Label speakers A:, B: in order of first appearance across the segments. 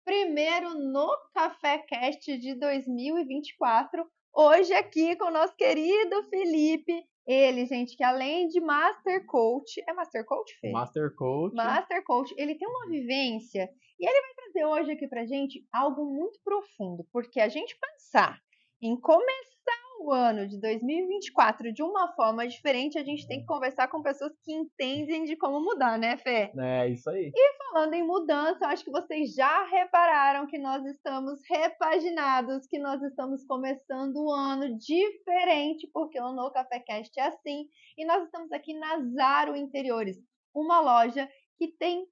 A: primeiro no Café Cast de 2024. Hoje aqui com o nosso querido Felipe. Ele, gente, que além de Master Coach... É Master Coach, Fê?
B: Master Coach.
A: Master Coach. Ele tem uma vivência e ele vai trazer hoje aqui pra gente algo muito profundo, porque a gente pensar em começar o ano de 2024 de uma forma diferente, a gente tem que conversar com pessoas que entendem de como mudar, né, Fê?
B: É, isso aí.
A: E falando em mudança, eu acho que vocês já repararam que nós estamos repaginados, que nós estamos começando o ano diferente, porque o No Café Cast é assim. E nós estamos aqui na Zaro Interiores, uma loja que tem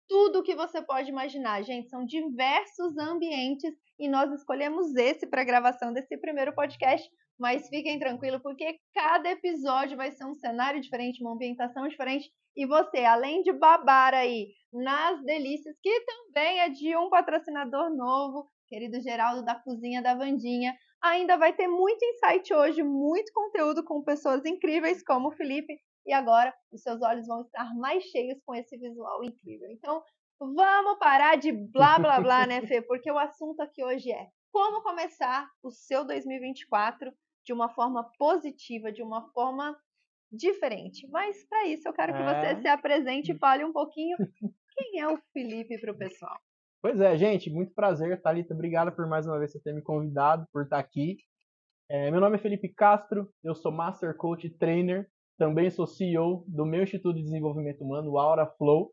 A: tudo o que você pode imaginar, gente. São diversos ambientes e nós escolhemos esse para a gravação desse primeiro podcast. Mas fiquem tranquilos, porque cada episódio vai ser um cenário diferente, uma ambientação diferente. E você, além de babar aí nas delícias, que também é de um patrocinador novo, querido Geraldo da Cozinha da Vandinha, ainda vai ter muito insight hoje, muito conteúdo com pessoas incríveis como o Felipe. E agora os seus olhos vão estar mais cheios com esse visual incrível. Então, vamos parar de blá blá blá, né, Fê? Porque o assunto aqui hoje é como começar o seu 2024 de uma forma positiva, de uma forma diferente. Mas para isso eu quero que você se apresente e fale um pouquinho quem é o Felipe para o pessoal.
B: Pois é, gente, muito prazer, Thalita. Obrigado por mais uma vez você ter me convidado, por estar aqui. Meu nome é Felipe Castro, eu sou Master Coach e Trainer, também sou CEO do meu Instituto de Desenvolvimento Humano, o Aura Flow,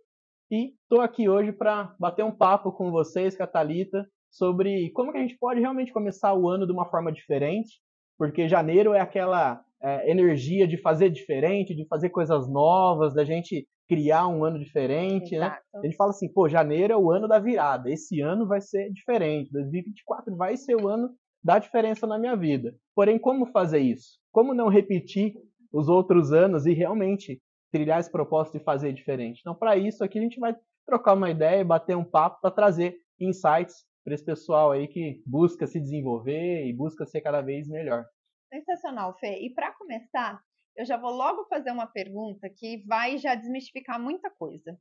B: e estou aqui hoje para bater um papo com vocês, com a Thalita, sobre como que a gente pode realmente começar o ano de uma forma diferente, porque janeiro é aquela energia de fazer diferente, de fazer coisas novas, da gente criar um ano diferente,
A: Exato.
B: né? A gente fala assim, pô, janeiro é o ano da virada, esse ano vai ser diferente, 2024 vai ser o ano da diferença na minha vida. Porém, como fazer isso? Como não repetir os outros anos e realmente trilhar esse propósito de fazer diferente? Então, para isso aqui a gente vai trocar uma ideia, bater um papo para trazer insights para esse pessoal aí que busca se desenvolver e busca ser cada vez melhor.
A: Sensacional, Fê. E para começar, eu já vou logo fazer uma pergunta que vai já desmistificar muita coisa.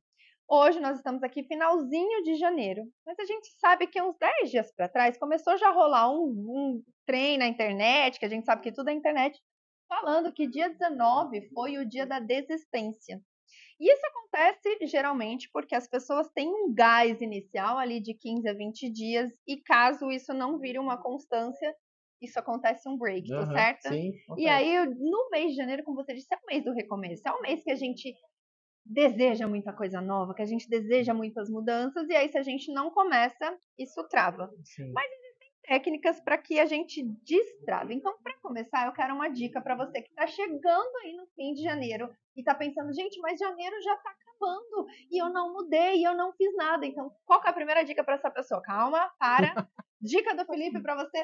A: Hoje nós estamos aqui finalzinho de janeiro, mas a gente sabe que uns 10 dias para trás começou já a rolar um trem na internet, que a gente sabe que tudo é internet, falando que dia 19 foi o dia da desistência. E isso acontece geralmente porque as pessoas têm um gás inicial ali de 15 a 20 dias e caso isso não vire uma constância, isso acontece um break, tá certo?
B: Sim,
A: e aí, no mês de janeiro, como você disse, é o mês do recomeço, é o mês que a gente deseja muita coisa nova, que a gente deseja muitas mudanças, e aí se a gente não começa, isso trava.
B: Sim.
A: Mas existem técnicas para que a gente destrave. Então, para começar, eu quero uma dica para você que está chegando aí no fim de janeiro e está pensando, gente, mas janeiro já está acabando e eu não mudei, e eu não fiz nada. Então, qual que é a primeira dica para essa pessoa? Calma, para. Dica do Felipe para você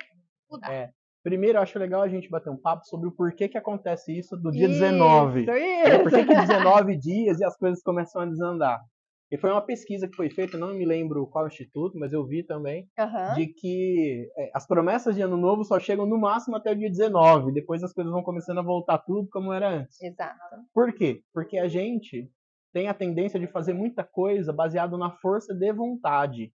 A: mudar.
B: Primeiro, eu acho legal a gente bater um papo sobre o porquê que acontece isso do dia 19.
A: Isso.
B: Por que 19 dias e as coisas começam a desandar? E foi uma pesquisa que foi feita, não me lembro qual instituto, mas eu vi também, de que as promessas de ano novo só chegam no máximo até o dia 19. Depois as coisas vão começando a voltar tudo como era antes.
A: Exato.
B: Por quê? Porque a gente tem a tendência de fazer muita coisa baseado na força de vontade.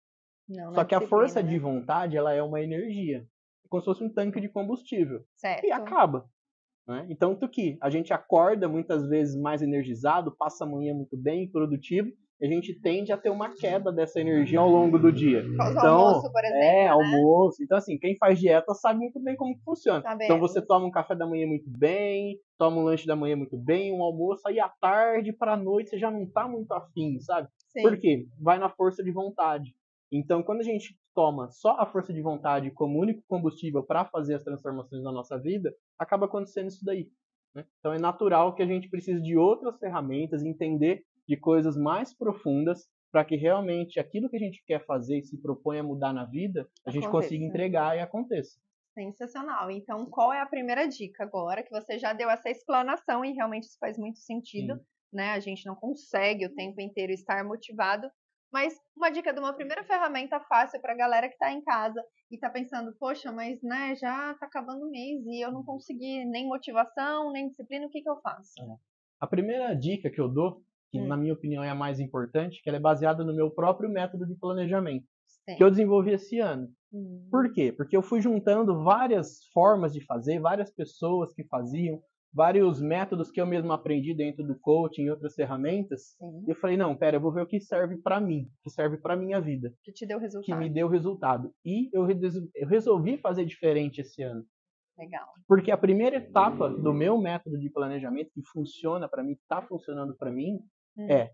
A: Não,
B: Só que a força
A: né?
B: de vontade, ela é uma energia. É como se fosse um tanque de combustível.
A: Certo.
B: E acaba. Né? Então, tanto que a gente acorda muitas vezes mais energizado, passa a manhã muito bem, produtivo, e a gente tende a ter uma queda dessa energia ao longo do dia.
A: Então, almoço, por exemplo,
B: almoço. Então, assim, quem faz dieta sabe muito bem como funciona.
A: Sabemos.
B: Então, você toma um café da manhã muito bem, toma um lanche da manhã muito bem, um almoço, aí à tarde para a noite você já não tá muito afim, sabe?
A: Sim.
B: Por quê? Vai na força de vontade. Então, quando a gente toma só a força de vontade como único combustível para fazer as transformações na nossa vida, acaba acontecendo isso daí. Né? Então, é natural que a gente precise de outras ferramentas, entender de coisas mais profundas para que realmente aquilo que a gente quer fazer e se propõe a mudar na vida, a gente consiga entregar e aconteça.
A: Sensacional. Então, qual é a primeira dica agora? Que você já deu essa explanação e realmente isso faz muito sentido, né? A gente não consegue o tempo inteiro estar motivado. Mas uma dica de uma primeira ferramenta fácil para a galera que está em casa e está pensando, poxa, mas né, já está acabando o mês e eu não consegui nem motivação, nem disciplina, o que eu faço?
B: A primeira dica que eu dou, que na minha opinião é a mais importante, que ela é baseada no meu próprio método de planejamento.
A: Sim.
B: que eu desenvolvi esse ano. Por quê? Porque eu fui juntando várias formas de fazer, várias pessoas que faziam, vários métodos que eu mesmo aprendi dentro do coaching e outras ferramentas.
A: Sim.
B: E eu falei, não, pera, eu vou ver o que serve para mim, o que serve para minha vida,
A: Que te deu resultado.
B: que me deu resultado. E eu resolvi fazer diferente esse ano.
A: Legal.
B: Porque a primeira etapa do meu método de planejamento, que funciona para mim, que está funcionando para mim, é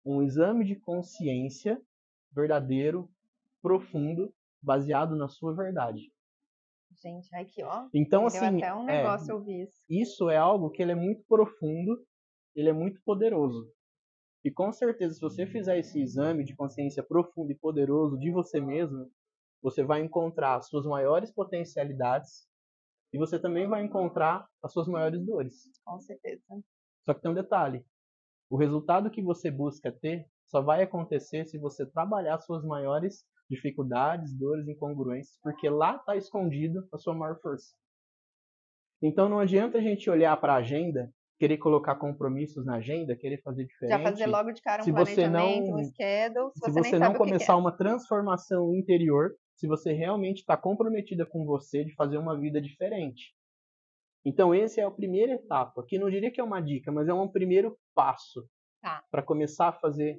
B: um exame de consciência verdadeiro, profundo, baseado na sua verdade.
A: Gente, aqui, ó.
B: Então,
A: Deu
B: assim,
A: até um negócio ouvir isso.
B: Isso é algo que ele é muito profundo, ele é muito poderoso. E com certeza, se você fizer esse exame de consciência profundo e poderoso de você mesmo, você vai encontrar as suas maiores potencialidades e você também vai encontrar as suas maiores dores.
A: Com certeza.
B: Só que tem um detalhe: o resultado que você busca ter só vai acontecer se você trabalhar as suas maiores dificuldades, dores, incongruências, porque lá está escondido a sua maior força. Então não adianta a gente olhar para a agenda, querer colocar compromissos na agenda, querer fazer diferente.
A: Já fazer logo de cara um
B: se você
A: planejamento,
B: não,
A: um schedule,
B: se
A: nem
B: você não
A: sabe o que
B: começar
A: quer.
B: uma transformação interior, se você realmente está comprometida com você de fazer uma vida diferente. Então esse é a primeira etapa, que não diria que é uma dica, mas é um primeiro passo para começar a fazer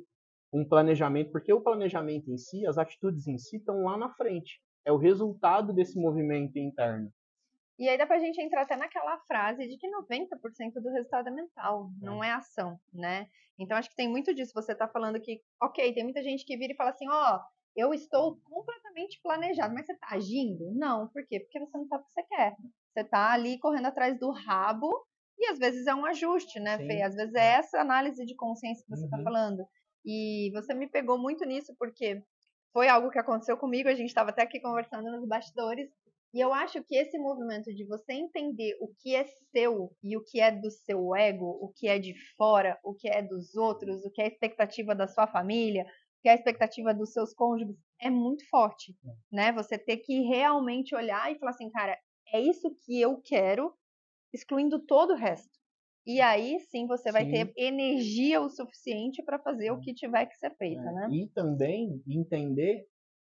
B: um planejamento, porque o planejamento em si, as atitudes em si estão lá na frente. É o resultado desse movimento interno.
A: E aí dá pra gente entrar até naquela frase de que 90% do resultado é mental, não é ação, né? Então acho que tem muito disso. Você tá falando que, ok, tem muita gente que vira e fala assim, ó, eu estou completamente planejado, mas você tá agindo? Não, por quê? Porque você não sabe o que você quer. Você tá ali correndo atrás do rabo e às vezes é um ajuste, né, Fê? Às vezes é essa análise de consciência que você tá falando. E você me pegou muito nisso porque foi algo que aconteceu comigo, a gente estava até aqui conversando nos bastidores. E eu acho que esse movimento de você entender o que é seu e o que é do seu ego, o que é de fora, o que é dos outros, o que é a expectativa da sua família, o que é a expectativa dos seus cônjuges, é muito forte, né? Você ter que realmente olhar e falar assim, cara, é isso que eu quero, excluindo todo o resto. E aí sim você vai ter energia o suficiente para fazer o que tiver que ser feito, né?
B: E também entender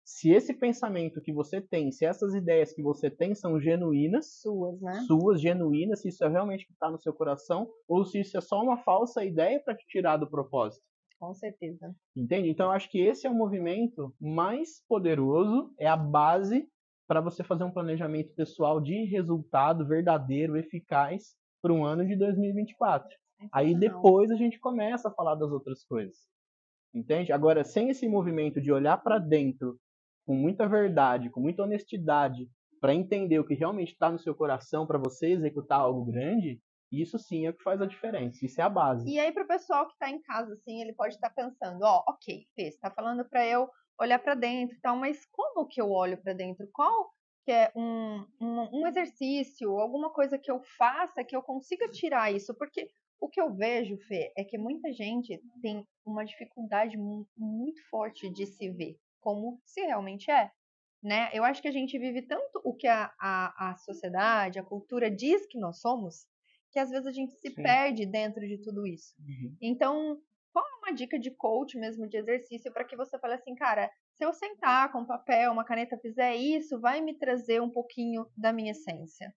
B: se esse pensamento que você tem, se essas ideias que você tem são genuínas,
A: suas, né?
B: Suas, genuínas, se isso é realmente o que está no seu coração, ou se isso é só uma falsa ideia para te tirar do propósito.
A: Com certeza.
B: Entende? Então, eu acho que esse é o movimento mais poderoso, é a base para você fazer um planejamento pessoal de resultado verdadeiro, eficaz, para um ano de 2024. Aí depois a gente começa a falar das outras coisas. Entende? Agora, sem esse movimento de olhar para dentro com muita verdade, com muita honestidade, para entender o que realmente está no seu coração para você executar algo grande, isso sim é o que faz a diferença. Isso é a base.
A: E aí, para o pessoal que está em casa, assim, ele pode estar pensando, ó, ok, Fê, você está falando para eu olhar para dentro e tal, mas como que eu olho para dentro? Qual que é um exercício, alguma coisa que eu faça que eu consiga tirar isso? Porque o que eu vejo, Fê, é que muita gente tem uma dificuldade muito forte de se ver como se realmente é. Né? Eu acho que a gente vive tanto o que a sociedade, a cultura diz que nós somos, que às vezes a gente se perde dentro de tudo isso. Então, qual é uma dica de coach mesmo, de exercício, para que você fale assim, cara, se eu sentar com um papel, uma caneta, fizer isso, vai me trazer um pouquinho da minha essência?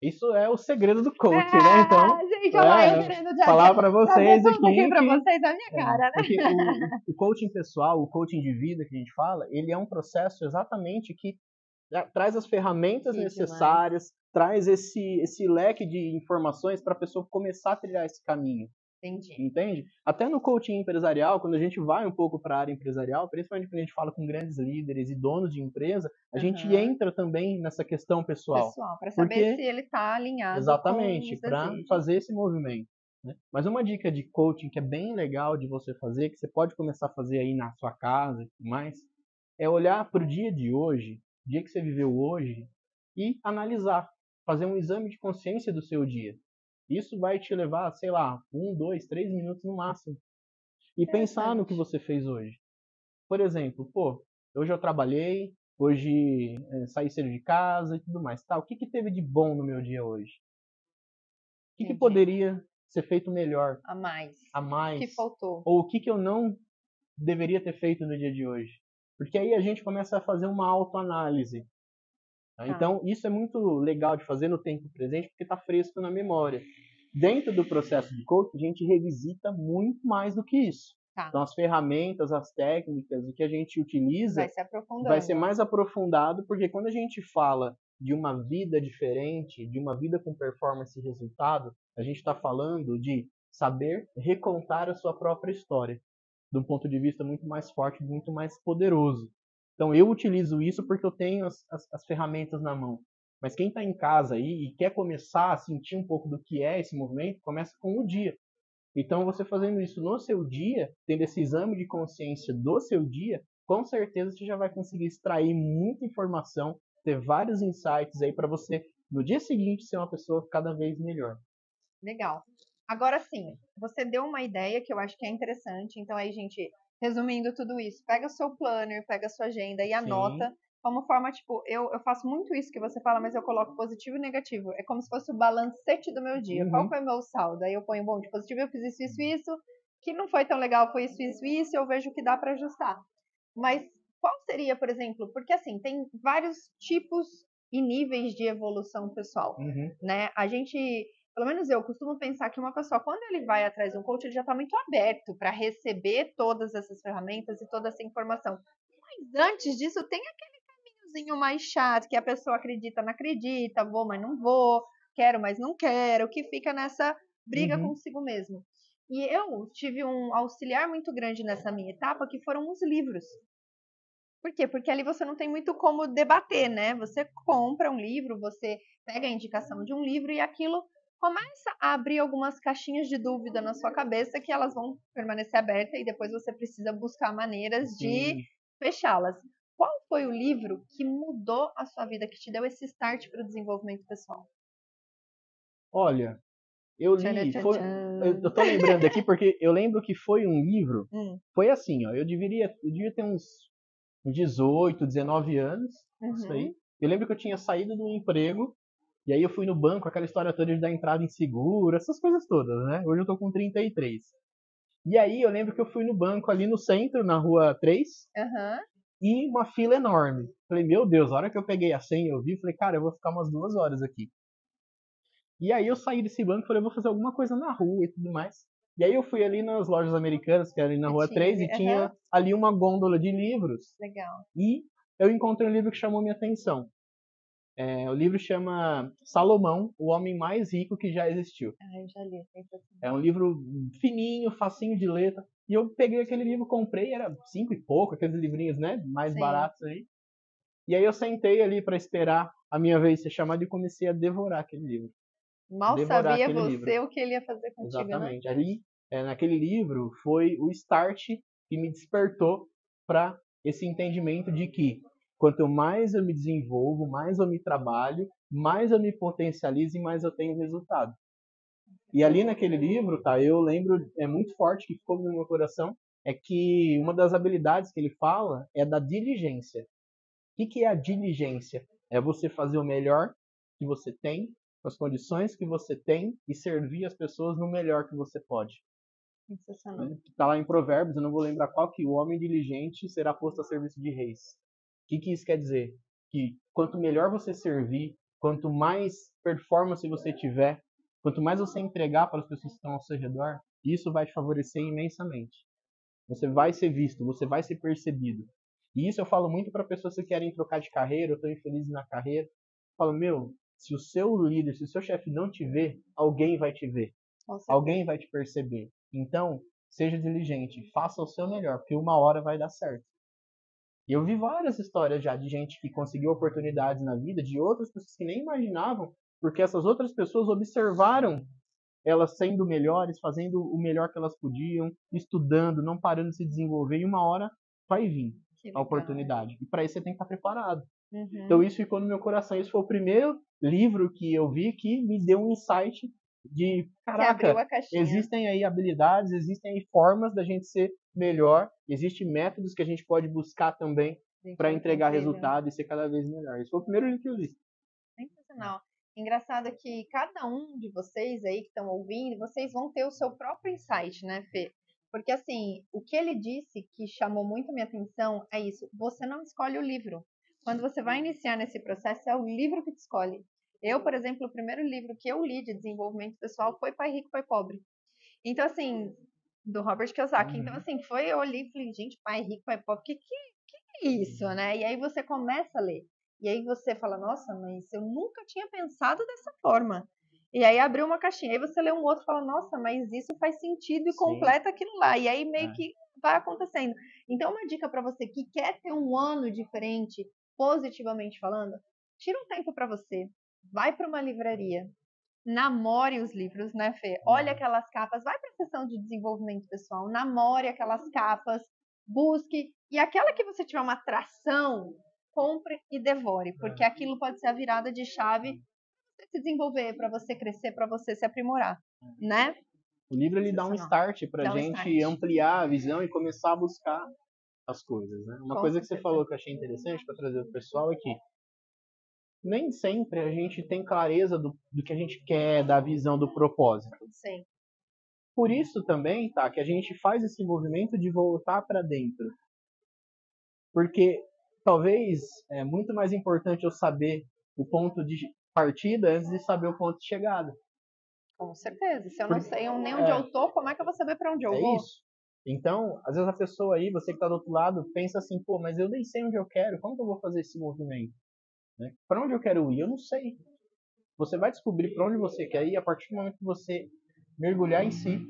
B: Isso é o segredo do coach, né? Então,
A: gente, olha lá, eu querendo
B: falar para vocês aqui
A: para vocês a minha cara, né?
B: Porque o coaching pessoal, o coaching de vida que a gente fala, ele é um processo exatamente que traz as ferramentas necessárias, traz esse leque de informações para a pessoa começar a trilhar esse caminho.
A: Entendi.
B: Entende? Até no coaching empresarial, quando a gente vai um pouco para a área empresarial, principalmente quando a gente fala com grandes líderes e donos de empresa, a gente entra também nessa questão pessoal.
A: Para saber se ele está alinhado
B: exatamente,
A: para
B: fazer esse movimento. Né? Mas uma dica de coaching que é bem legal de você fazer, que você pode começar a fazer aí na sua casa e tudo mais, é olhar para o dia de hoje, o dia que você viveu hoje, e analisar, fazer um exame de consciência do seu dia. Isso vai te levar, sei lá, 1, 2, 3 minutos no máximo. E pensar no que você fez hoje. Por exemplo, hoje eu trabalhei, hoje saí cedo de casa e tudo mais. Tá, o que teve de bom no meu dia hoje? O que poderia ser feito melhor? A mais.
A: O que faltou?
B: Ou o que eu não deveria ter feito no dia de hoje? Porque aí a gente começa a fazer uma autoanálise. Tá? Então, isso é muito legal de fazer no tempo presente, porque está fresco na memória. Dentro do processo de coaching, a gente revisita muito mais do que isso.
A: Tá.
B: Então, as ferramentas, as técnicas, o que a gente utiliza
A: Vai se aprofundando.
B: vai ser mais aprofundado, porque quando a gente fala de uma vida diferente, de uma vida com performance e resultado, a gente está falando de saber recontar a sua própria história, de um ponto de vista muito mais forte, muito mais poderoso. Então, eu utilizo isso porque eu tenho as ferramentas na mão. Mas quem está em casa aí e quer começar a sentir um pouco do que é esse movimento, começa com o dia. Então, você fazendo isso no seu dia, tendo esse exame de consciência do seu dia, com certeza você já vai conseguir extrair muita informação, ter vários insights aí para você, no dia seguinte, ser uma pessoa cada vez melhor.
A: Legal. Agora sim, você deu uma ideia que eu acho que é interessante. Então, aí, gente, resumindo tudo isso, pega o seu planner, pega a sua agenda e anota.
B: Sim.
A: Como forma, tipo, eu faço muito isso que você fala, mas eu coloco positivo e negativo. É como se fosse o balancete do meu dia. Qual foi o meu saldo? Aí eu ponho, bom, de positivo eu fiz isso, isso, isso. Que não foi tão legal, foi isso, isso, isso. Eu vejo que dá para ajustar. Mas qual seria, por exemplo, porque assim, tem vários tipos e níveis de evolução pessoal, né? A gente, pelo menos eu costumo pensar que uma pessoa, quando ele vai atrás de um coach, ele já está muito aberto para receber todas essas ferramentas e toda essa informação. Mas antes disso, tem aquele caminhozinho mais chato, que a pessoa acredita, não acredita, vou, mas não vou, quero, mas não quero, que fica nessa briga consigo mesmo. E eu tive um auxiliar muito grande nessa minha etapa, que foram os livros. Por quê? Porque ali você não tem muito como debater, né? Você compra um livro, você pega a indicação de um livro e aquilo começa a abrir algumas caixinhas de dúvida na sua cabeça que elas vão permanecer abertas e depois você precisa buscar maneiras de fechá-las. Qual foi o livro que mudou a sua vida, que te deu esse start para o desenvolvimento pessoal?
B: Olha, eu li, eu tô lembrando aqui porque eu lembro que foi um livro, foi assim, ó, eu devia ter uns 18, 19 anos, isso aí. Eu lembro que eu tinha saído do emprego, e aí eu fui no banco, aquela história toda de dar entrada em seguro, essas coisas todas, né? Hoje eu tô com 33. E aí eu lembro que eu fui no banco ali no centro, na rua 3, e uma fila enorme. Falei, meu Deus, a hora que eu peguei a senha, eu vi, falei, cara, eu vou ficar umas 2 horas aqui. E aí eu saí desse banco e falei, eu vou fazer alguma coisa na rua e tudo mais. E aí eu fui ali nas lojas americanas, que era ali na rua 3, e tinha ali uma gôndola de livros.
A: Legal.
B: E eu encontrei um livro que chamou minha atenção. O livro chama Salomão, o homem mais rico que já existiu.
A: Eu já li.
B: É um livro fininho, facinho de letra. E eu peguei aquele livro, comprei, era 5 e pouco, aqueles livrinhos, né, mais baratos aí. E aí eu sentei ali para esperar a minha vez ser chamada e comecei a devorar aquele livro.
A: Mal sabia você o que ele ia fazer contigo,
B: exatamente. Né? Ali, naquele livro, foi o start que me despertou para esse entendimento de que quanto mais eu me desenvolvo, mais eu me trabalho, mais eu me potencializo e mais eu tenho resultado. E ali naquele livro, tá, eu lembro, é muito forte, que ficou no meu coração, é que uma das habilidades que ele fala é da diligência. O que é a diligência? É você fazer o melhor que você tem, com as condições que você tem e servir as pessoas no melhor que você pode.
A: Sensacional.
B: Está lá em Provérbios, eu não vou lembrar qual, que o homem diligente será posto a serviço de reis. O que isso quer dizer? Que quanto melhor você servir, quanto mais performance você tiver, quanto mais você entregar para as pessoas que estão ao seu redor, isso vai te favorecer imensamente. Você vai ser visto, você vai ser percebido. E isso eu falo muito para pessoas que querem trocar de carreira, ou estão infelizes na carreira. Eu falo, meu, se o seu líder, se o seu chefe não te vê, alguém vai te ver. Alguém vai te perceber. Então, seja diligente, faça o seu melhor, porque uma hora vai dar certo. E eu vi várias histórias já de gente que conseguiu oportunidades na vida, de outras pessoas que nem imaginavam, porque essas outras pessoas observaram elas sendo melhores, fazendo o melhor que elas podiam, estudando, não parando de se desenvolver, e uma hora vai vir a oportunidade. E para isso você tem que estar preparado. Então isso ficou no meu coração. Esse foi o primeiro livro que eu vi que me deu um insight de, caraca, existem aí habilidades, existem aí formas da gente ser melhor, existem métodos que a gente pode buscar também para entregar resultado e ser cada vez melhor. Esse foi o primeiro livro que eu li.
A: Sensacional. Engraçado que cada um de vocês aí que estão ouvindo, vocês vão ter o seu próprio insight, né, Fê? Porque assim, o que ele disse que chamou muito minha atenção é isso: você não escolhe o livro. Quando você vai iniciar nesse processo, é o livro que te escolhe. Eu, por exemplo, o primeiro livro que eu li de desenvolvimento pessoal foi Pai Rico, Pai Pobre. Então, assim, do Robert Kiyosaki. Então, assim, eu olhei e falei, gente, Pai Rico, Pai Pobre, que é isso, né? E aí você começa a ler. E aí você fala, nossa, mas eu nunca tinha pensado dessa forma. E aí abriu uma caixinha. Aí você lê um outro e fala, nossa, mas isso faz sentido e
B: Sim.
A: completa aquilo lá. E aí meio que vai acontecendo. Então, uma dica para você que quer ter um ano diferente, positivamente falando, tira um tempo para você. Vai para uma livraria. Namore os livros, né, Fê? Olha aquelas capas, vai para a sessão de desenvolvimento pessoal, namore aquelas capas, busque. E aquela que você tiver uma atração, compre e devore, porque aquilo pode ser a virada de chave para você se desenvolver, para você crescer, para você se aprimorar, né?
B: O livro ele dá um start pra gente ampliar a visão e começar a buscar as coisas, né? Uma coisa que você falou que eu achei interessante para trazer o pessoal é que nem sempre a gente tem clareza do que a gente quer, da visão, do propósito.
A: Sim.
B: Por isso também, tá, que a gente faz esse movimento de voltar para dentro. Porque talvez é muito mais importante eu saber o ponto de partida antes de saber o ponto de chegada.
A: Com certeza. Se eu não sei nem onde eu tô, como é que eu vou saber para onde eu vou?
B: É isso. Então, às vezes a pessoa aí, você que está do outro lado, pensa assim, pô, mas eu nem sei onde eu quero, como que eu vou fazer esse movimento? Né? Para onde eu quero ir? Eu não sei. Você vai descobrir para onde você quer ir a partir do momento que você mergulhar em si,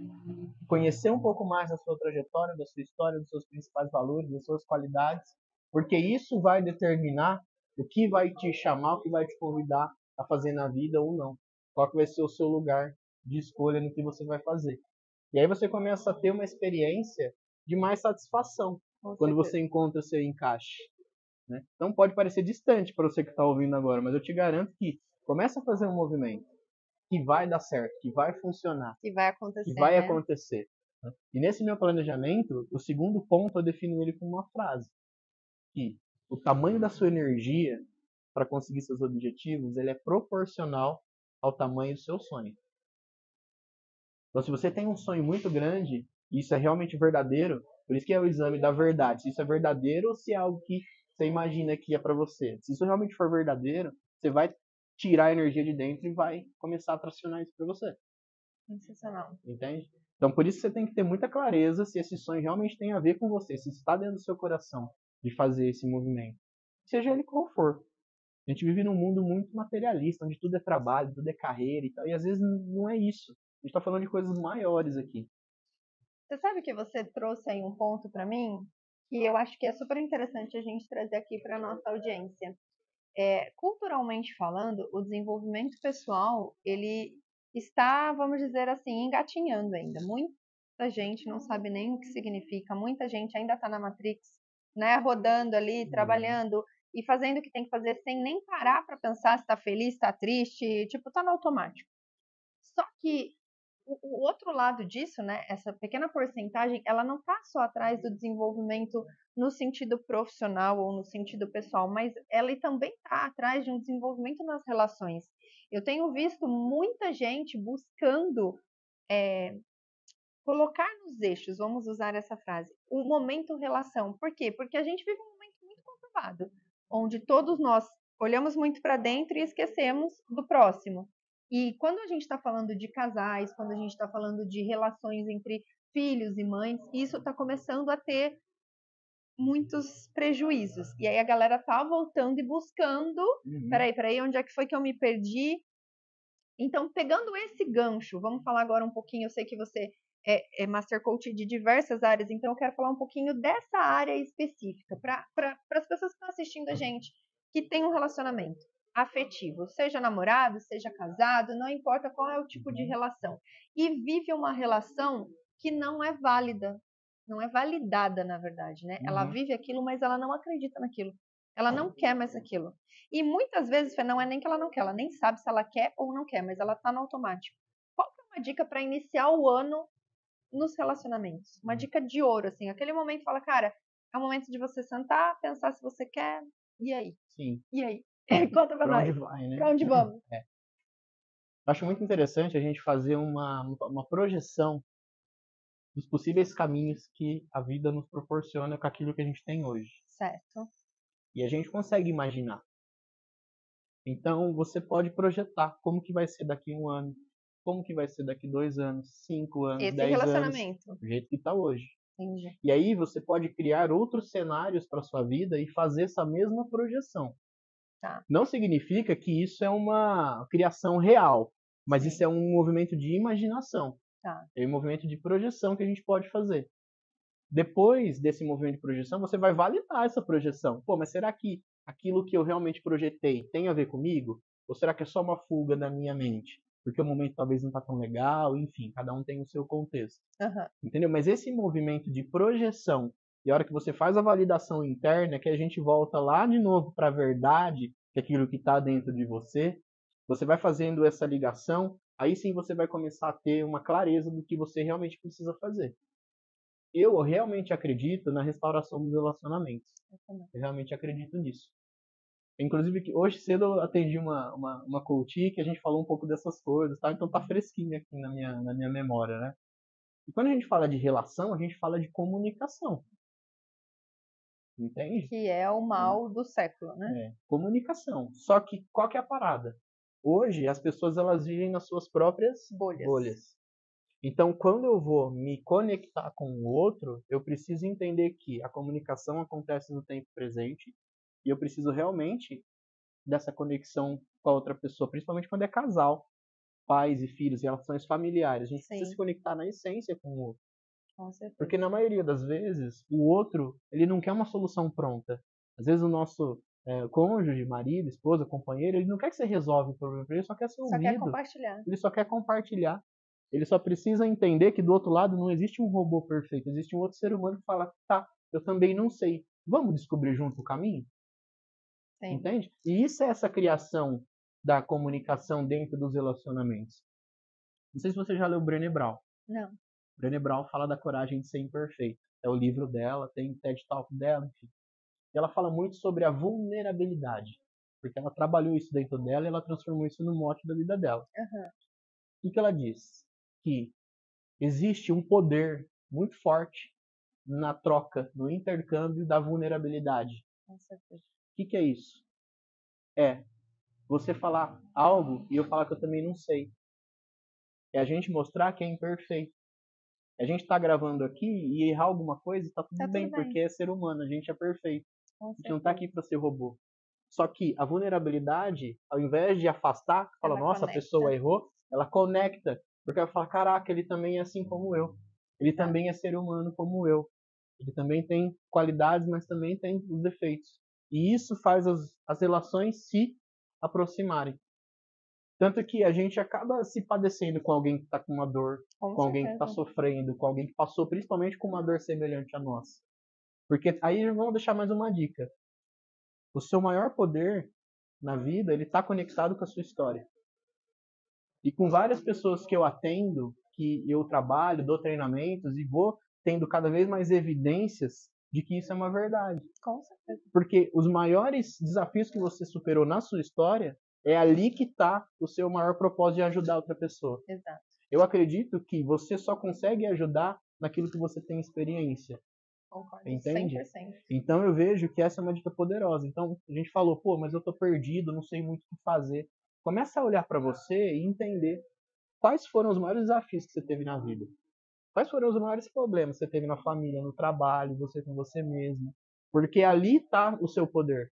B: conhecer um pouco mais da sua trajetória, da sua história, dos seus principais valores, das suas qualidades, porque isso vai determinar o que vai te chamar, o que vai te convidar a fazer na vida ou não. Qual que vai ser o seu lugar de escolha no que você vai fazer. E aí você começa a ter uma experiência de mais satisfação quando você encontra o seu encaixe. Né? Então pode parecer distante para você que está ouvindo agora, mas eu te garanto que começa a fazer um movimento que vai dar certo, que vai funcionar,
A: que vai acontecer.
B: Que vai acontecer. Né? E nesse meu planejamento, o segundo ponto eu defino ele com uma frase: que o tamanho da sua energia para conseguir seus objetivos ele é proporcional ao tamanho do seu sonho. Então, se você tem um sonho muito grande, e isso é realmente verdadeiro, por isso que é o exame da verdade. Se isso é verdadeiro ou se é algo que você imagina que é para você. Se isso realmente for verdadeiro, você vai tirar a energia de dentro e vai começar a tracionar isso para você.
A: Sensacional.
B: Entende? Então, por isso você tem que ter muita clareza se esse sonho realmente tem a ver com você, se está dentro do seu coração de fazer esse movimento. Seja ele qual for. A gente vive num mundo muito materialista, onde tudo é trabalho, tudo é carreira e tal, e às vezes não é isso. A gente está falando de coisas maiores aqui.
A: Você sabe que você trouxe aí um ponto para mim que eu acho que é super interessante a gente trazer aqui para nossa audiência. Culturalmente falando, o desenvolvimento pessoal, ele está, vamos dizer assim, engatinhando ainda. Muita gente não sabe nem o que significa, muita gente ainda está na Matrix, né, rodando ali, trabalhando e fazendo o que tem que fazer sem nem parar para pensar se está feliz, se está triste, tipo, está no automático. Só que o outro lado disso, né, essa pequena porcentagem, ela não está só atrás do desenvolvimento no sentido profissional ou no sentido pessoal, mas ela também está atrás de um desenvolvimento nas relações. Eu tenho visto muita gente buscando colocar nos eixos, vamos usar essa frase, o momento relação. Por quê? Porque a gente vive um momento muito conturbado, onde todos nós olhamos muito para dentro e esquecemos do próximo. E quando a gente está falando de casais, quando a gente está falando de relações entre filhos e mães, isso está começando a ter muitos prejuízos. E aí a galera tá voltando e buscando. Peraí, onde é que foi que eu me perdi? Então, pegando esse gancho, vamos falar agora um pouquinho. Eu sei que você é Master Coach de diversas áreas, então eu quero falar um pouquinho dessa área específica, para as pessoas que estão assistindo a gente, que tem um relacionamento afetivo, seja namorado, seja casado, não importa qual é o tipo de relação, e vive uma relação que não é válida, não é validada, na verdade, né? Ela vive aquilo, mas ela não acredita naquilo. Ela não quer mais aquilo. E muitas vezes, Fê, não é nem que ela não quer, ela nem sabe se ela quer ou não quer, mas ela está no automático. Qual que é uma dica para iniciar o ano nos relacionamentos? Uma dica de ouro, assim, aquele momento fala, cara, é o momento de você sentar, pensar se você quer, e aí?
B: Sim.
A: E aí? Conta pra nós.
B: Onde vai, né?
A: Pra onde vamos?
B: Acho muito interessante a gente fazer uma projeção dos possíveis caminhos que a vida nos proporciona com aquilo que a gente tem hoje.
A: Certo.
B: E a gente consegue imaginar. Então, você pode projetar como que vai ser daqui 1 ano, como que vai ser daqui 2 anos, 5 anos,
A: Esse
B: 10 anos,
A: relacionamento.
B: do jeito que está hoje.
A: Entendi.
B: E aí você pode criar outros cenários para sua vida e fazer essa mesma projeção.
A: Tá.
B: Não significa que isso é uma criação real, mas
A: Sim.
B: isso é um movimento de imaginação.
A: Tá.
B: É um movimento de projeção que a gente pode fazer. Depois desse movimento de projeção, você vai validar essa projeção. Pô, mas será que aquilo que eu realmente projetei tem a ver comigo? Ou será que é só uma fuga da minha mente? Porque o momento talvez não está tão legal, enfim, cada um tem o seu contexto.
A: Uhum.
B: Entendeu? Mas esse movimento de projeção, e a hora que você faz a validação interna, que a gente volta lá de novo para a verdade, que é aquilo que está dentro de você, você vai fazendo essa ligação, aí sim você vai começar a ter uma clareza do que você realmente precisa fazer. Eu realmente acredito na restauração dos relacionamentos. Eu realmente acredito nisso. Inclusive, hoje cedo eu atendi uma coach que a gente falou um pouco dessas coisas, tá? Então tá fresquinho aqui na minha memória, né? E quando a gente fala de relação, a gente fala de comunicação. Entende?
A: Que é o mal do século, né?
B: É, comunicação. Só que qual que é a parada? Hoje as pessoas elas vivem nas suas próprias bolhas. Então, quando eu vou me conectar com o outro, eu preciso entender que a comunicação acontece no tempo presente e eu preciso realmente dessa conexão com a outra pessoa, principalmente quando é casal, pais e filhos, relações familiares. A gente precisa se conectar na essência com o outro.
A: Com certeza.
B: Porque na maioria das vezes, o outro, ele não quer uma solução pronta. Às vezes o nosso cônjuge, marido, esposa, companheiro, ele não quer que você resolva o problema, ele só quer ser ouvido.
A: Só quer compartilhar.
B: Ele só quer compartilhar. Ele só precisa entender que do outro lado não existe um robô perfeito, existe um outro ser humano que fala, tá, eu também não sei. Vamos descobrir junto o caminho?
A: Sim.
B: Entende? E isso é essa criação da comunicação dentro dos relacionamentos. Não sei se você já leu Brené Brown.
A: Não.
B: Brené Brown fala da coragem de ser imperfeito. É o livro dela, tem o TED Talk dela, enfim. E ela fala muito sobre a vulnerabilidade, porque ela trabalhou isso dentro dela e ela transformou isso no mote da vida dela.
A: Uhum.
B: O que ela diz? Que existe um poder muito forte na troca, no intercâmbio da vulnerabilidade.
A: Com certeza.
B: O que é isso? É você falar algo e eu falar que eu também não sei. É a gente mostrar que é imperfeito. A gente tá gravando aqui e errar alguma coisa, tá tudo bem, porque é ser humano, a gente é perfeito. A gente não tá aqui para ser robô. Só que a vulnerabilidade, ao invés de afastar, fala, nossa, conecta. A pessoa errou, ela conecta. Porque ela fala, caraca, ele também é assim como eu. Ele também é ser humano como eu. Ele também tem qualidades, mas também tem os defeitos. E isso faz as relações se aproximarem. Tanto que a gente acaba se padecendo com alguém que está com uma dor, com alguém que está sofrendo, com alguém que passou principalmente com uma dor semelhante à nossa. Porque aí vamos deixar mais uma dica. O seu maior poder na vida, ele está conectado com a sua história. E com várias pessoas que eu atendo, que eu trabalho, dou treinamentos e vou tendo cada vez mais evidências de que isso é uma verdade.
A: Com certeza.
B: Porque os maiores desafios que você superou na sua história, é ali que está o seu maior propósito de ajudar outra pessoa.
A: Exato.
B: Eu acredito que você só consegue ajudar naquilo que você tem experiência.
A: Concordo,
B: entende?
A: 100%.
B: Então eu vejo que essa é uma dica poderosa. Então a gente falou, pô, mas eu tô perdido, não sei muito o que fazer. Começa a olhar para você e entender quais foram os maiores desafios que você teve na vida. Quais foram os maiores problemas que você teve na família, no trabalho, você com você mesmo. Porque ali está o seu poder.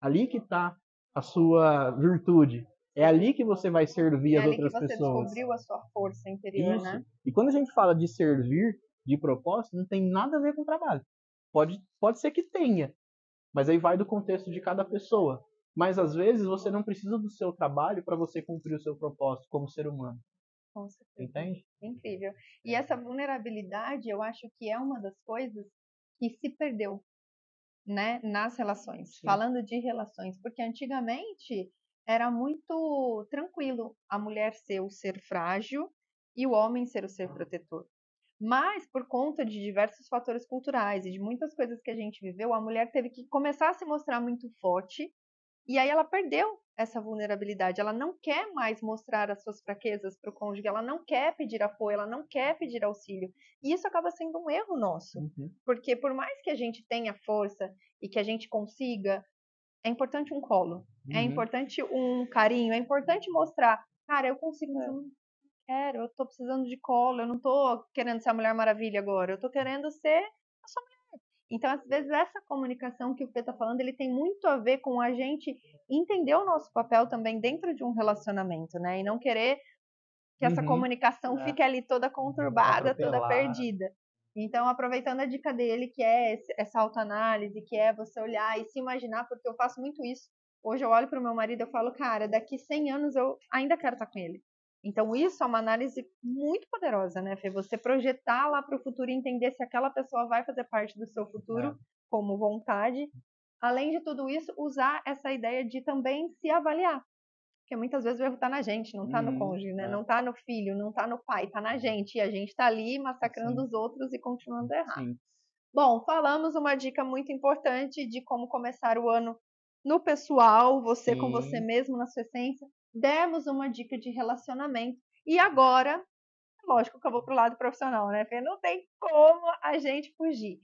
B: Ali que está a sua virtude. É ali que você vai servir as outras pessoas. É ali que você
A: descobriu a sua força interior, né?
B: E quando a gente fala de servir de propósito, não tem nada a ver com trabalho. Pode ser que tenha, mas aí vai do contexto de cada pessoa. Mas às vezes você não precisa do seu trabalho para você cumprir o seu propósito como ser humano.
A: Com certeza.
B: Entende?
A: Incrível. E essa vulnerabilidade, eu acho que é uma das coisas que se perdeu, né, nas relações. Sim. Falando de relações, porque antigamente era muito tranquilo a mulher ser o ser frágil e o homem ser o ser protetor. Mas, por conta de diversos fatores culturais e de muitas coisas que a gente viveu, a mulher teve que começar a se mostrar muito forte e aí ela perdeu essa vulnerabilidade, ela não quer mais mostrar as suas fraquezas para o cônjuge, ela não quer pedir apoio, ela não quer pedir auxílio. E isso acaba sendo um erro nosso, porque por mais que a gente tenha força e que a gente consiga, é importante um colo, é importante um carinho, é importante mostrar, cara, eu consigo, mas eu não quero, eu tô precisando de colo, eu não tô querendo ser a Mulher Maravilha agora, eu tô querendo ser a sua mulher. Então, às vezes, essa comunicação que o Fê tá falando, ele tem muito a ver com a gente entender o nosso papel também dentro de um relacionamento, né? E não querer que essa comunicação fique ali toda conturbada, toda perdida. Então, aproveitando a dica dele, que é essa autoanálise, que é você olhar e se imaginar, porque eu faço muito isso. Hoje eu olho para o meu marido e eu falo, cara, daqui 100 anos eu ainda quero estar com ele. Então, isso é uma análise muito poderosa, né, Fê? Você projetar lá para o futuro e entender se aquela pessoa vai fazer parte do seu futuro como vontade. Além de tudo isso, usar essa ideia de também se avaliar. Porque muitas vezes o erro está na gente, não está no cônjuge, né? Não está no filho, não está no pai, está na gente. E a gente está ali massacrando os outros e continuando errado. Bom, falamos uma dica muito importante de como começar o ano no pessoal, você com você mesmo, na sua essência. Demos uma dica de relacionamento. E agora, lógico que eu vou pro lado profissional, né, Fê? Não tem como a gente fugir.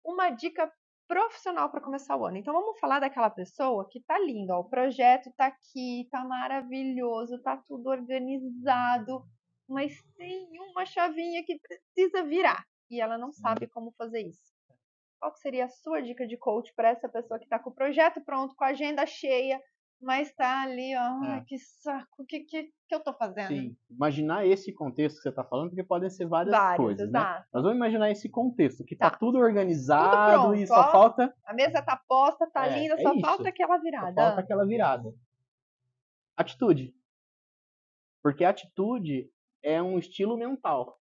A: Uma dica profissional para começar o ano. Então vamos falar daquela pessoa que tá lindo, ó, o projeto tá aqui, tá maravilhoso, tá tudo organizado, mas tem uma chavinha que precisa virar e ela não sabe como fazer isso. Qual que seria a sua dica de coach para essa pessoa que está com o projeto pronto, com a agenda cheia, mas está ali, ó, ai, que saco, o que eu tô fazendo?
B: Sim, imaginar esse contexto que você está falando, porque podem ser várias coisas, né?
A: Exato.
B: Mas vamos imaginar esse contexto, que tá tudo
A: Tudo
B: organizado
A: pronto,
B: e só falta...
A: a mesa tá posta, tá linda, só
B: isso.
A: falta aquela
B: Só
A: virada.
B: falta aquela virada. Atitude. Porque atitude é um estilo mental.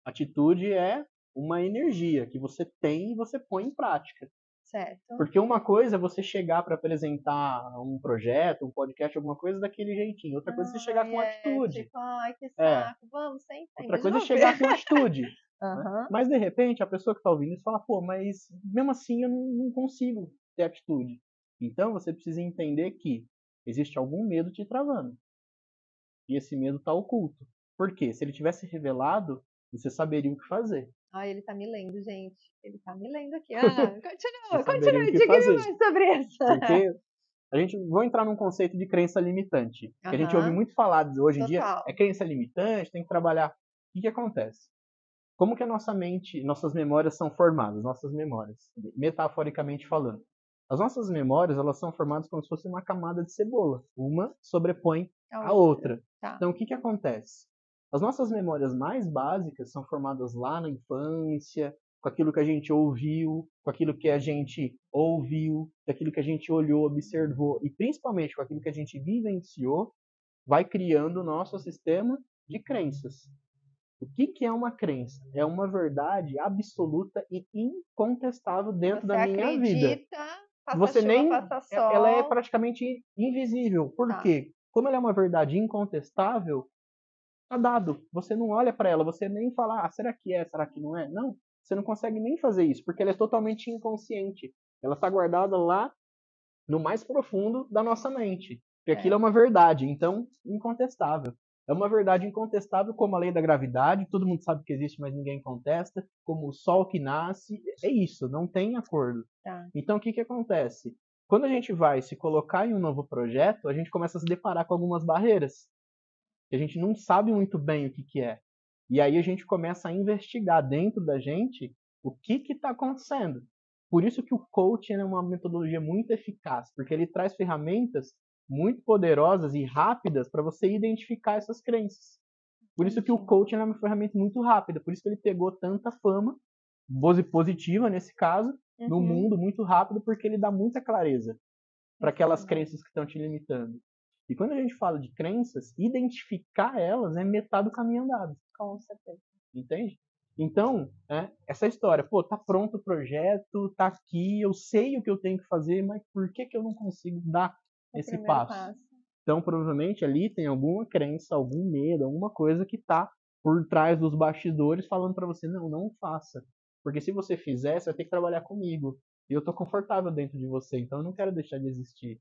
B: Atitude é uma energia que você tem e você põe em prática.
A: Certo.
B: Porque uma coisa é você chegar para apresentar um projeto, um podcast, alguma coisa daquele jeitinho. Outra coisa é você chegar com atitude.
A: Tipo, ai, que saco, vamos, senta aí.
B: Outra coisa é chegar com atitude.
A: Uhum.
B: Mas, de repente, a pessoa que está ouvindo isso fala, pô, mas mesmo assim eu não consigo ter atitude. Então, você precisa entender que existe algum medo te travando. E esse medo está oculto. Por quê? Se ele tivesse revelado, você saberia o que fazer.
A: Ai, ele tá me lendo, gente. Ele tá me lendo aqui.
B: Continua,
A: diga-me mais sobre isso.
B: Porque a gente vai entrar num conceito de crença limitante. Que a gente ouve muito falar hoje em dia, é crença limitante, tem que trabalhar. O que acontece? Como que a nossa mente, nossas memórias são formadas? Nossas memórias, metaforicamente falando. As nossas memórias, elas são formadas como se fosse uma camada de cebola. Uma sobrepõe a outra.
A: Tá.
B: Então, o que acontece? As nossas memórias mais básicas são formadas lá na infância, com aquilo que a gente ouviu, com aquilo que a gente ouviu, com aquilo que a gente olhou, observou, e principalmente com aquilo que a gente vivenciou, vai criando o nosso sistema de crenças. O que é uma crença? É uma verdade absoluta e incontestável dentro da minha vida. Você nem, ela é praticamente invisível. Por quê? Como ela é uma verdade incontestável, tá dado. Você não olha para ela, você nem fala, será que é, será que não é? Não, você não consegue nem fazer isso, porque ela é totalmente inconsciente. Ela está guardada lá no mais profundo da nossa mente. Porque aquilo é uma verdade, então, incontestável. É uma verdade incontestável como a lei da gravidade, todo mundo sabe que existe, mas ninguém contesta, como o sol que nasce, é isso, não tem acordo. Então, o que acontece? Quando a gente vai se colocar em um novo projeto, a gente começa a se deparar com algumas barreiras, que a gente não sabe muito bem o que é. E aí a gente começa a investigar dentro da gente o que está acontecendo. Por isso que o coaching é uma metodologia muito eficaz, porque ele traz ferramentas muito poderosas e rápidas para você identificar essas crenças. Por isso que o coaching é uma ferramenta muito rápida, por isso que ele pegou tanta fama, positiva nesse caso, no mundo muito rápido, porque ele dá muita clareza para aquelas crenças que estão te limitando. E quando a gente fala de crenças, identificar elas é metade do caminho andado.
A: Com certeza.
B: Entende? Então, essa história, pô, tá pronto o projeto, tá aqui, eu sei o que eu tenho que fazer, mas por que eu não consigo dar esse passo? Então, provavelmente ali tem alguma crença, algum medo, alguma coisa que tá por trás dos bastidores falando para você, não faça. Porque se você fizer, você vai ter que trabalhar comigo. E eu tô confortável dentro de você, então eu não quero deixar de existir.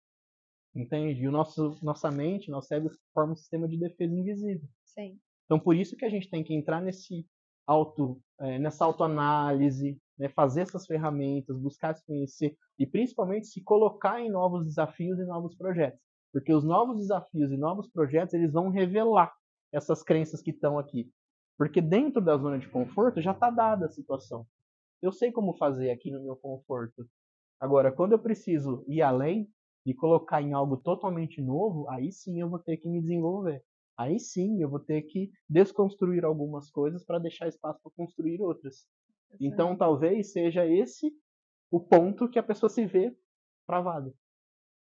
B: entende? E nossa mente, nosso cérebro forma um sistema de defesa invisível.
A: Sim.
B: Então, por isso que a gente tem que entrar nessa autoanálise, né, fazer essas ferramentas, buscar se conhecer e principalmente se colocar em novos desafios e novos projetos. Porque os novos desafios e novos projetos, eles vão revelar essas crenças que estão aqui. Porque dentro da zona de conforto já está dada a situação. Eu sei como fazer aqui no meu conforto. Agora, quando eu preciso ir além e colocar em algo totalmente novo, aí sim eu vou ter que me desenvolver. Aí sim eu vou ter que desconstruir algumas coisas para deixar espaço para construir outras. Então, talvez seja esse o ponto que a pessoa se vê travada.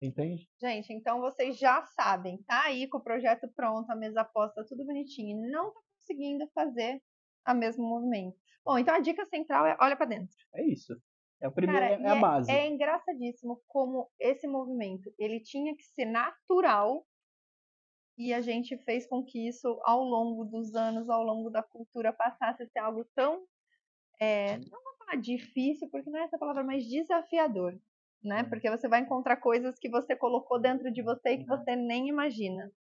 B: Entende?
A: Gente, então vocês já sabem, tá aí com o projeto pronto, a mesa posta, tudo bonitinho, e não tá conseguindo fazer o mesmo movimento. Bom, então a dica central é olha para dentro.
B: É isso. É a primeira,
A: Cara,
B: é a base.
A: é engraçadíssimo como esse movimento, ele tinha que ser natural e a gente fez com que isso, ao longo dos anos, ao longo da cultura, passasse a ser algo tão, não vou falar difícil, porque não é essa palavra, mas desafiador, né? Porque você vai encontrar coisas que você colocou dentro de você e que você nem imagina.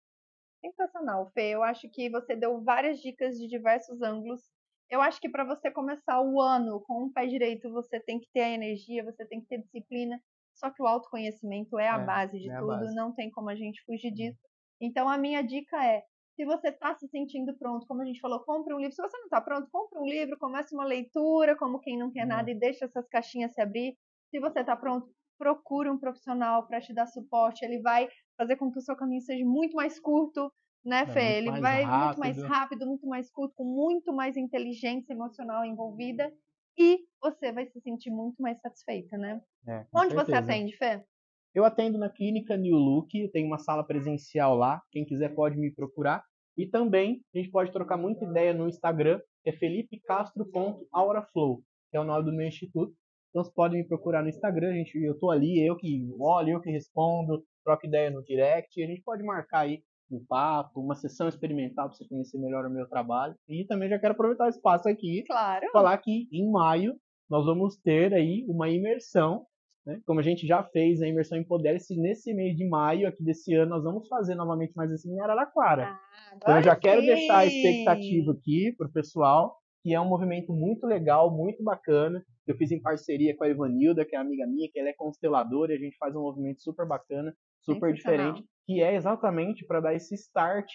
A: Sensacional, Fê. Eu acho que você deu várias dicas de diversos ângulos. Eu acho que para você começar o ano com um pé direito, você tem que ter a energia, você tem que ter disciplina. Só que o autoconhecimento é a base de
B: É a
A: tudo,
B: base.
A: não tem como a gente fugir disso. Então a minha dica é, se você está se sentindo pronto, como a gente falou, compre um livro. Se você não está pronto, compre um livro, comece uma leitura, como quem não quer nada, e deixa essas caixinhas se abrir. Se você está pronto, procure um profissional para te dar suporte. Ele vai fazer com que o seu caminho seja muito mais curto, né, Fê?
B: Muito
A: Ele
B: mais
A: vai muito mais
B: rápido.
A: rápido, muito mais curto, com muito mais inteligência emocional envolvida e você vai se sentir muito mais satisfeita, né?
B: Com
A: Onde você
B: certeza.
A: atende, Fê?
B: Eu atendo na clínica New Look, tem uma sala presencial lá, quem quiser pode me procurar. E também a gente pode trocar muita ideia no Instagram, é felipecastro.auraflow, que é o nome do meu instituto. Então você pode me procurar no Instagram, eu tô ali, eu que olho, eu que respondo, troco ideia no direct, e a gente pode marcar aí um papo, uma sessão experimental para você conhecer melhor o meu trabalho. E também já quero aproveitar o espaço aqui,
A: Claro.
B: falar que em maio nós vamos ter aí uma imersão, né? Como a gente já fez a imersão Empodere-se nesse mês de maio aqui desse ano, nós vamos fazer novamente mais assim em Araraquara. Então eu
A: Agora
B: já quero deixar a expectativa
A: sim!
B: aqui para o pessoal, que é um movimento muito legal, muito bacana. Eu fiz em parceria com a Ivanilda, que é amiga minha, que ela é consteladora, e a gente faz um movimento super bacana, super diferente, que é exatamente para dar esse start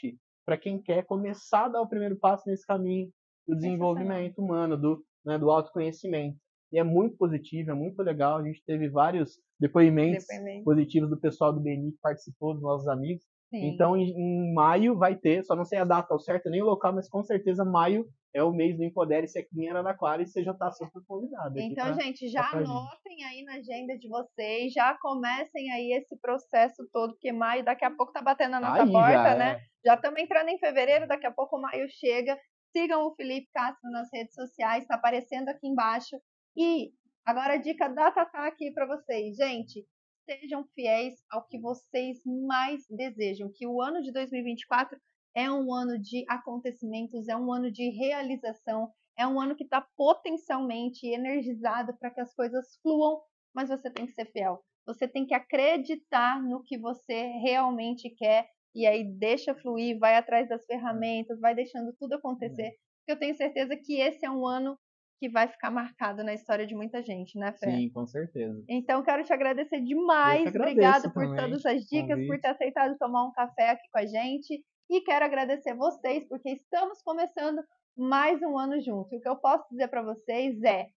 B: para quem quer começar a dar o primeiro passo nesse caminho do desenvolvimento humano, do autoconhecimento. E é muito positivo, é muito legal. A gente teve vários depoimentos positivos do pessoal do BNI que participou, dos nossos amigos. Sim. Então, em maio vai ter, só não sei a data ao certo, nem o local, mas com certeza maio é o mês do Empodere-se aqui em Araraquara e você já está super convidado.
A: Então, gente, já anotem aí na agenda de vocês, já comecem aí esse processo todo, porque maio daqui a pouco tá batendo na nossa porta, né? Já estamos entrando em fevereiro, daqui a pouco maio chega. Sigam o Felipe Castro nas redes sociais, está aparecendo aqui embaixo. E agora a dica da Tatá aqui para vocês. Gente, sejam fiéis ao que vocês mais desejam, que o ano de 2024 é um ano de acontecimentos, é um ano de realização, é um ano que está potencialmente energizado para que as coisas fluam, mas você tem que ser fiel. Você tem que acreditar no que você realmente quer e aí deixa fluir, vai atrás das ferramentas, vai deixando tudo acontecer. Porque eu tenho certeza que esse é um ano que vai ficar marcado na história de muita gente, né, Fê?
B: Sim, com certeza.
A: Então, quero te agradecer demais. Obrigado por todas as dicas, por ter aceitado tomar um café aqui com a gente. E quero agradecer vocês, porque estamos começando mais um ano junto. E o que eu posso dizer para vocês é: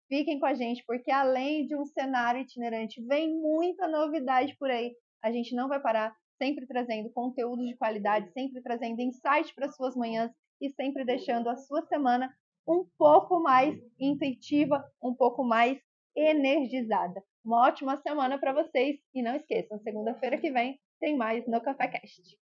A: fiquem com a gente, porque além de um cenário itinerante, vem muita novidade por aí. A gente não vai parar, sempre trazendo conteúdo de qualidade, sempre trazendo insight para suas manhãs e sempre deixando a sua semana um pouco mais intuitiva, um pouco mais energizada. Uma ótima semana para vocês e não esqueçam, segunda-feira que vem tem mais no Café Cast.